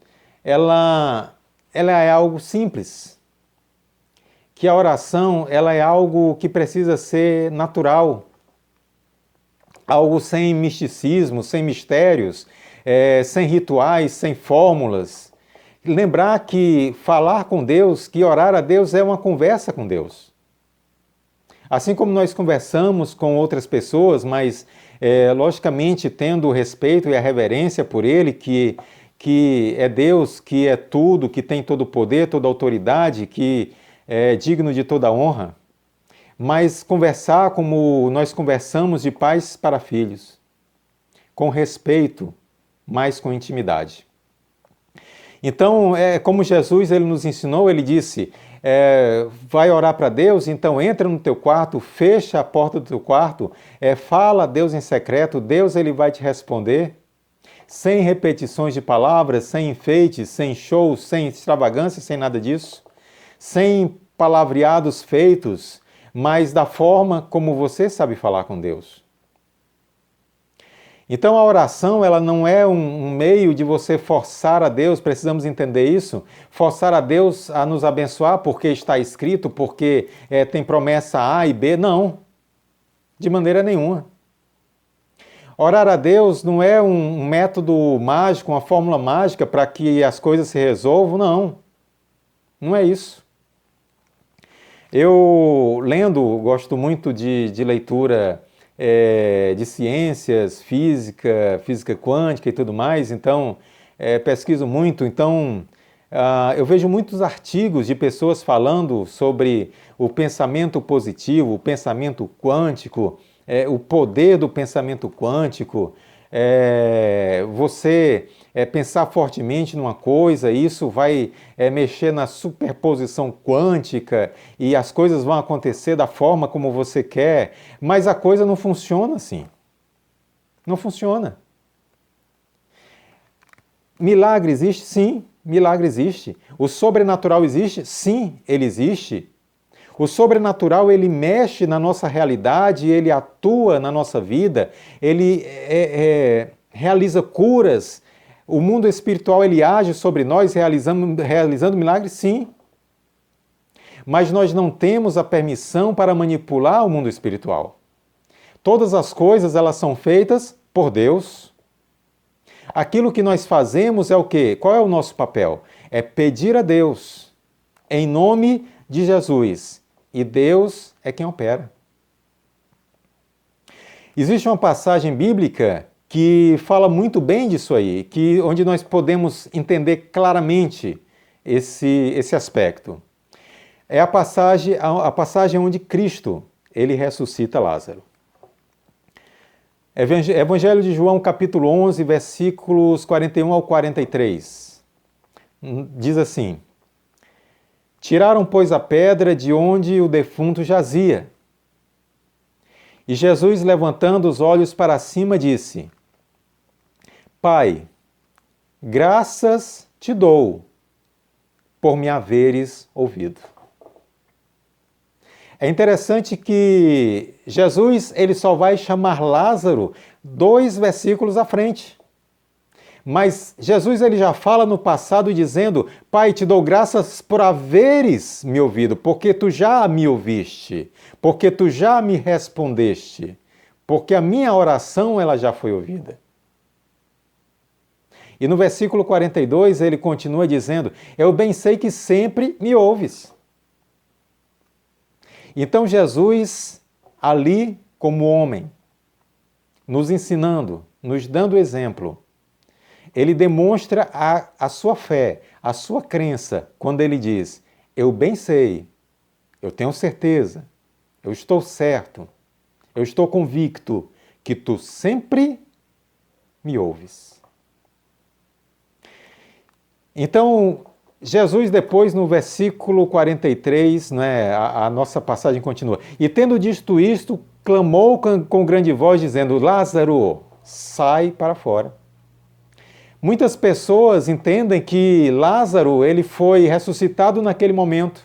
ela é algo simples, que a oração ela é algo que precisa ser natural, algo sem misticismo, sem mistérios, sem rituais, sem fórmulas. Lembrar que falar com Deus, que orar a Deus é uma conversa com Deus. Assim como nós conversamos com outras pessoas, mas logicamente tendo o respeito e a reverência por Ele, que é Deus, que é tudo, que tem todo o poder, toda a autoridade, que é digno de toda a honra. Mas conversar como nós conversamos de pais para filhos, com respeito, mas com intimidade. Então, como Jesus ele nos ensinou, ele disse, vai orar para Deus, então entra no teu quarto, fecha a porta do teu quarto, fala a Deus em secreto, Deus ele vai te responder, sem repetições de palavras, sem enfeites, sem shows, sem extravagância, sem nada disso, sem palavreados feitos, mas da forma como você sabe falar com Deus. Então a oração ela não é um meio de você forçar a Deus, precisamos entender isso, forçar a Deus a nos abençoar porque está escrito, porque tem promessa A e B, não, de maneira nenhuma. Orar a Deus não é um método mágico, uma fórmula mágica para que as coisas se resolvam, não é isso. Eu, gosto muito de leitura de ciências, física quântica e tudo mais, então pesquiso muito, então eu vejo muitos artigos de pessoas falando sobre o pensamento positivo, o pensamento quântico, o poder do pensamento quântico, você pensar fortemente numa coisa, isso vai mexer na superposição quântica e as coisas vão acontecer da forma como você quer, mas a coisa não funciona assim. Não funciona. Milagre existe? Sim, milagre existe. O sobrenatural existe? Sim, ele existe. O sobrenatural, ele mexe na nossa realidade, ele atua na nossa vida, ele realiza curas. O mundo espiritual, ele age sobre nós, realizando milagres, sim. Mas nós não temos a permissão para manipular o mundo espiritual. Todas as coisas, elas são feitas por Deus. Aquilo que nós fazemos é o quê? Qual é o nosso papel? É pedir a Deus, em nome de Jesus. E Deus é quem opera. Existe uma passagem bíblica que fala muito bem disso aí, onde nós podemos entender claramente esse aspecto. É a passagem onde Cristo ele ressuscita Lázaro. Evangelho de João, capítulo 11, versículos 41 ao 43. Diz assim: Tiraram, pois, a pedra de onde o defunto jazia. E Jesus, levantando os olhos para cima, disse: Pai, graças te dou por me haveres ouvido. É interessante que Jesus ele só vai chamar Lázaro 2 versículos à frente. Mas Jesus ele já fala no passado dizendo: Pai, te dou graças por haveres me ouvido, porque tu já me ouviste, porque tu já me respondeste, porque a minha oração ela já foi ouvida. E no versículo 42 ele continua dizendo: eu bem sei que sempre me ouves. Então Jesus, ali como homem, nos ensinando, nos dando exemplo, ele demonstra a sua fé, a sua crença, quando ele diz: eu bem sei, eu tenho certeza, eu estou certo, eu estou convicto que tu sempre me ouves. Então, Jesus depois no versículo 43, a nossa passagem continua: e tendo dito isto, clamou com grande voz, dizendo: Lázaro, sai para fora. Muitas pessoas entendem que Lázaro ele foi ressuscitado naquele momento.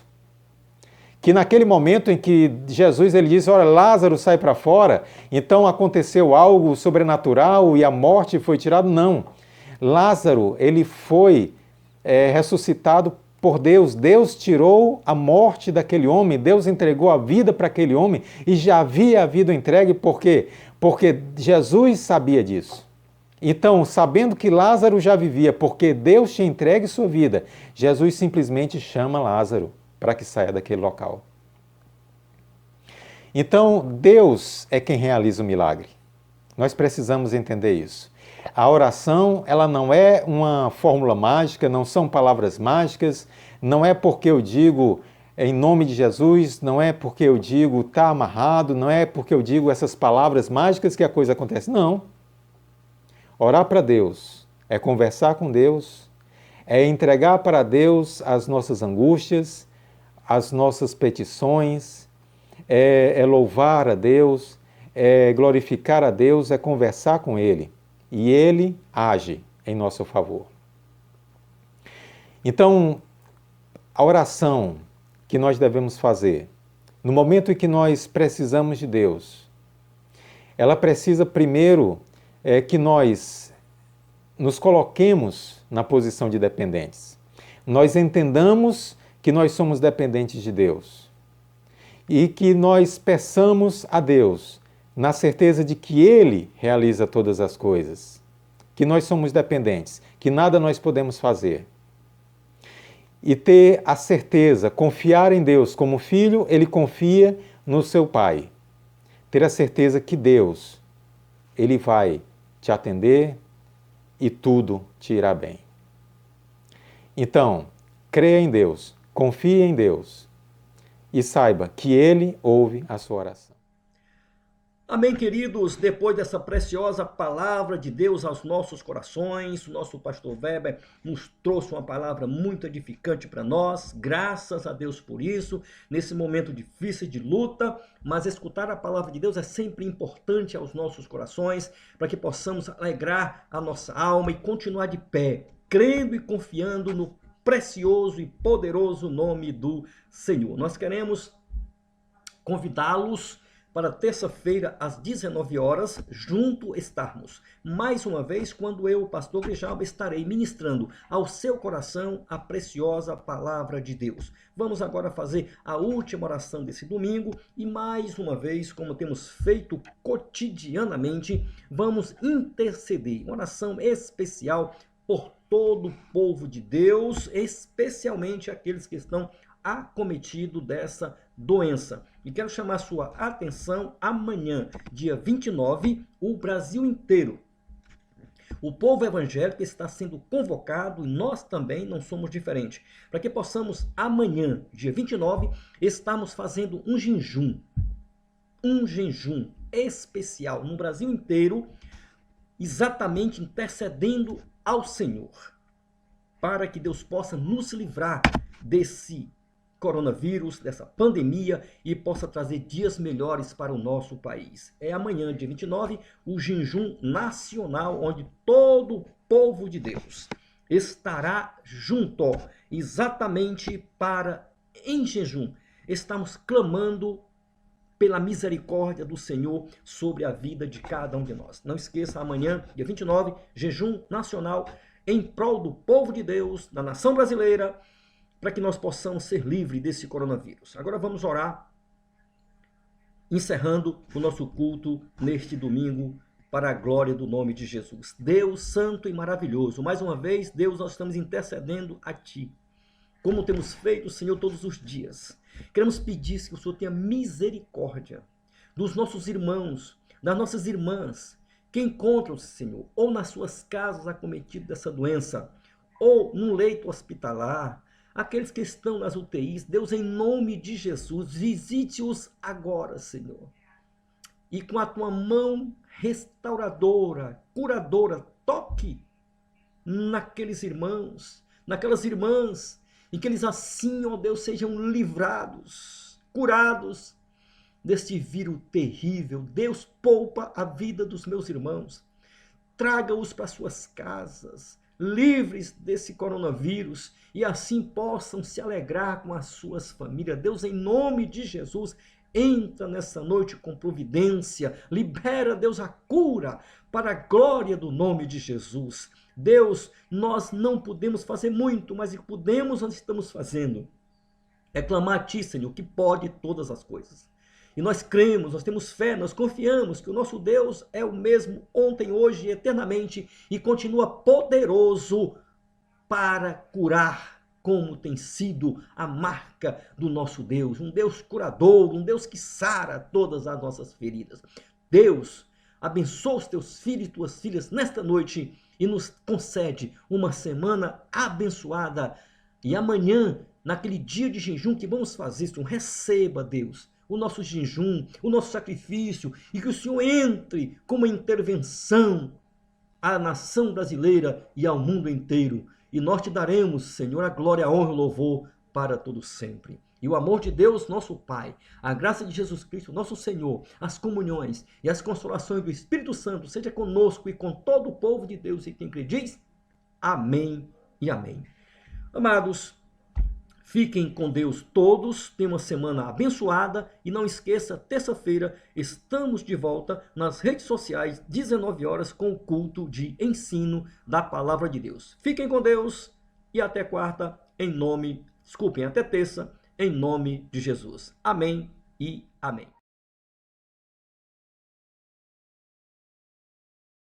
Que naquele momento em que Jesus ele disse: olha, Lázaro sai para fora, então aconteceu algo sobrenatural e a morte foi tirada. Não. Lázaro ele foi ressuscitado por Deus. Deus tirou a morte daquele homem, Deus entregou a vida para aquele homem e já havia havido entregue. Por quê? Porque Jesus sabia disso. Então, sabendo que Lázaro já vivia, porque Deus tinha entregue sua vida, Jesus simplesmente chama Lázaro para que saia daquele local. Então, Deus é quem realiza o milagre. Nós precisamos entender isso. A oração, ela não é uma fórmula mágica, não são palavras mágicas, não é porque eu digo em nome de Jesus, não é porque eu digo está amarrado, não é porque eu digo essas palavras mágicas que a coisa acontece. Não. Orar para Deus é conversar com Deus, é entregar para Deus as nossas angústias, as nossas petições, é louvar a Deus, é glorificar a Deus, é conversar com Ele. E Ele age em nosso favor. Então, a oração que nós devemos fazer, no momento em que nós precisamos de Deus, ela precisa primeiro que nós nos coloquemos na posição de dependentes. Nós entendamos que nós somos dependentes de Deus e que nós peçamos a Deus na certeza de que Ele realiza todas as coisas, que nós somos dependentes, que nada nós podemos fazer. E ter a certeza, confiar em Deus como filho, ele confia no seu pai. Ter a certeza que Deus, ele vai te atender e tudo te irá bem. Então, creia em Deus, confie em Deus e saiba que Ele ouve a sua oração. Amém, queridos? Depois dessa preciosa palavra de Deus aos nossos corações, o nosso pastor Weber nos trouxe uma palavra muito edificante para nós, graças a Deus por isso, nesse momento difícil de luta, mas escutar a palavra de Deus é sempre importante aos nossos corações, para que possamos alegrar a nossa alma e continuar de pé, crendo e confiando no precioso e poderoso nome do Senhor. Nós queremos convidá-los para terça-feira, às 19 horas, junto estarmos. Mais uma vez, quando eu, o pastor Grijalba, estarei ministrando ao seu coração a preciosa palavra de Deus. Vamos agora fazer a última oração desse domingo e mais uma vez, como temos feito cotidianamente, vamos interceder. Uma oração especial por todo o povo de Deus, especialmente aqueles que estão acometidos dessa doença. E quero chamar a sua atenção amanhã, dia 29, o Brasil inteiro. O povo evangélico está sendo convocado e nós também não somos diferentes. Para que possamos amanhã, dia 29, estarmos fazendo um jejum especial no Brasil inteiro, exatamente intercedendo ao Senhor, para que Deus possa nos livrar desse coronavírus, dessa pandemia e possa trazer dias melhores para o nosso país. É amanhã, dia 29, o jejum nacional, onde todo o povo de Deus estará junto, ó, exatamente para, em jejum, estamos clamando pela misericórdia do Senhor sobre a vida de cada um de nós. Não esqueça, amanhã, dia 29, jejum nacional em prol do povo de Deus, da nação brasileira, para que nós possamos ser livres desse coronavírus. Agora vamos orar, encerrando o nosso culto neste domingo, para a glória do nome de Jesus. Deus santo e maravilhoso, mais uma vez, Deus, nós estamos intercedendo a Ti, como temos feito, Senhor, todos os dias. Queremos pedir que o Senhor tenha misericórdia dos nossos irmãos, das nossas irmãs, que encontram-se, Senhor, ou nas suas casas acometidos dessa doença, ou num leito hospitalar, aqueles que estão nas UTIs. Deus, em nome de Jesus, visite-os agora, Senhor. E com a Tua mão restauradora, curadora, toque naqueles irmãos, naquelas irmãs, e que eles assim, ó Deus, sejam livrados, curados deste vírus terrível. Deus, poupa a vida dos meus irmãos, traga-os para suas casas, livres desse coronavírus, e assim possam se alegrar com as suas famílias. Deus, em nome de Jesus, entra nessa noite com providência, libera, Deus, a cura para a glória do nome de Jesus. Deus, nós não podemos fazer muito, mas o que podemos, nós estamos fazendo. É clamar a Ti, Senhor, que pode todas as coisas. E nós cremos, nós temos fé, nós confiamos que o nosso Deus é o mesmo ontem, hoje e eternamente, e continua poderoso para curar, como tem sido a marca do nosso Deus, um Deus curador, um Deus que sara todas as nossas feridas. Deus, abençoa os Teus filhos e Tuas filhas nesta noite e nos concede uma semana abençoada. E amanhã, naquele dia de jejum que vamos fazer, Senhor, receba, Deus, o nosso jejum, o nosso sacrifício, e que o Senhor entre com uma intervenção à nação brasileira e ao mundo inteiro. E nós Te daremos, Senhor, a glória, a honra e o louvor para todo sempre. E o amor de Deus, nosso Pai, a graça de Jesus Cristo, nosso Senhor, as comunhões e as consolações do Espírito Santo seja conosco e com todo o povo de Deus e quem crê diz, amém e amém. Amados, fiquem com Deus todos, tenham uma semana abençoada e não esqueça, terça-feira estamos de volta nas redes sociais, 19 horas, com o culto de ensino da Palavra de Deus. Fiquem com Deus e até quarta, até terça, em nome de Jesus. Amém e amém.